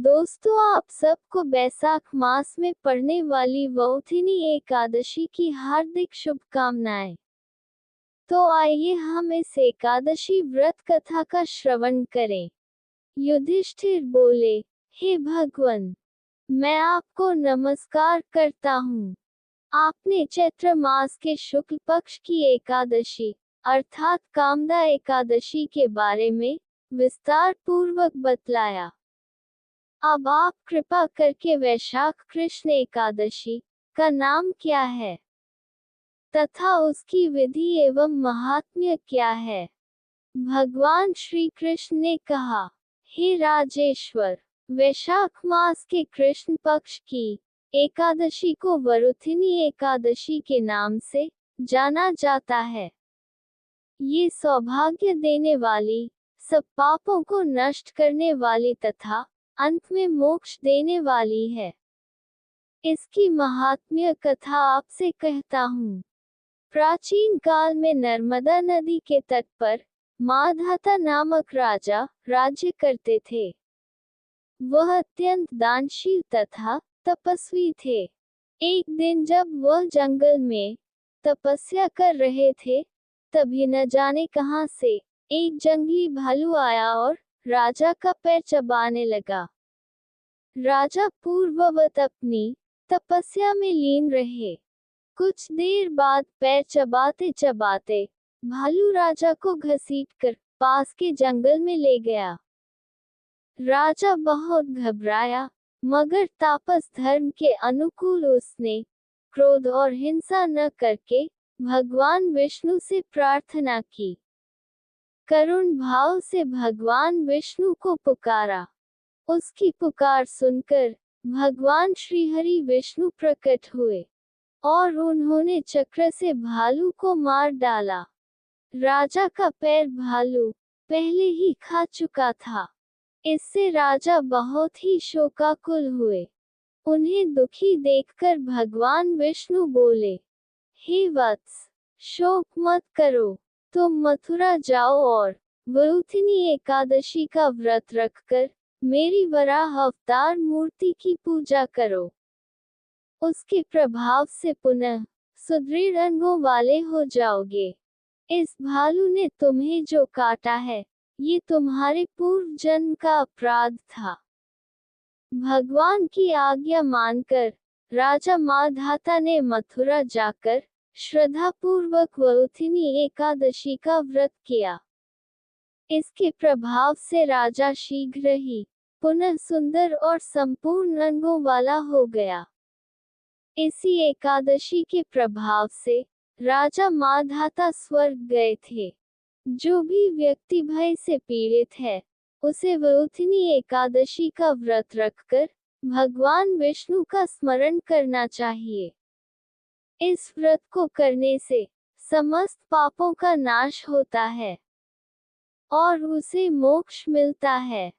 दोस्तों, आप सबको बैसाख मास में पड़ने वाली वौथिनी एकादशी की हार्दिक शुभकामनाएं। तो आइए हम इस एकादशी व्रत कथा का श्रवण करें। युधिष्ठिर बोले, हे भगवान, मैं आपको नमस्कार करता हूँ। आपने चैत्र मास के शुक्ल पक्ष की एकादशी अर्थात कामदा एकादशी के बारे में विस्तार पूर्वक बतलाया। अब आप कृपा करके वैशाख कृष्ण एकादशी का नाम क्या है तथा उसकी विधि एवं महात्म्य क्या है। भगवान श्री कृष्ण ने कहा, हे राजेश्वर, वैशाख मास के कृष्ण पक्ष की एकादशी को वरुथिनी एकादशी के नाम से जाना जाता है। ये सौभाग्य देने वाली, सब पापों को नष्ट करने वाली तथा अंत में मोक्ष देने वाली है। इसकी महात्म्य कथा आपसे कहता हूँ। प्राचीन काल में नर्मदा नदी के तट पर माधाता नामक राजा राज्य करते थे। वह अत्यंत दानशील तथा तपस्वी थे। एक दिन जब वह जंगल में तपस्या कर रहे थे, तभी न जाने कहां से एक जंगली भालू आया और राजा का पैर चबाने लगा। राजा पूर्ववत अपनी तपस्या में लीन रहे। कुछ देर बाद पैर चबाते चबाते भालू राजा को घसीटकर पास के जंगल में ले गया। राजा बहुत घबराया, मगर तापस धर्म के अनुकूल उसने क्रोध और हिंसा न करके भगवान विष्णु से प्रार्थना की। करुण भाव से भगवान विष्णु को पुकारा। उसकी पुकार सुनकर भगवान श्रीहरि विष्णु प्रकट हुए और उन्होंने चक्र से भालू को मार डाला। राजा का पैर भालू पहले ही खा चुका था। इससे राजा बहुत ही शोकाकुल हुए। उन्हें दुखी देखकर भगवान विष्णु बोले, हे वत्स, शोक मत करो, तुम मथुरा जाओ और वरुथिनी एकादशी का व्रत रखकर मेरी वराह अवतार मूर्ति की पूजा करो। उसके प्रभाव से पुनः सुदृढ़ अंगों वाले हो जाओगे। इस भालू ने तुम्हें जो काटा है, ये तुम्हारे पूर्व जन्म का अपराध था। भगवान की आज्ञा मानकर राजा माधाता ने मथुरा जाकर श्रद्धापूर्वक वरुथिनी एकादशी का व्रत किया। इसके प्रभाव से राजा शीघ्र ही पुनः सुंदर और संपूर्ण अंगों वाला हो गया। इसी एकादशी के प्रभाव से राजा माधाता स्वर्ग गए थे। जो भी व्यक्ति भय से पीड़ित है, उसे वरुथिनी एकादशी का व्रत रखकर भगवान विष्णु का स्मरण करना चाहिए। इस व्रत को करने से समस्त पापों का नाश होता है और उसे मोक्ष मिलता है।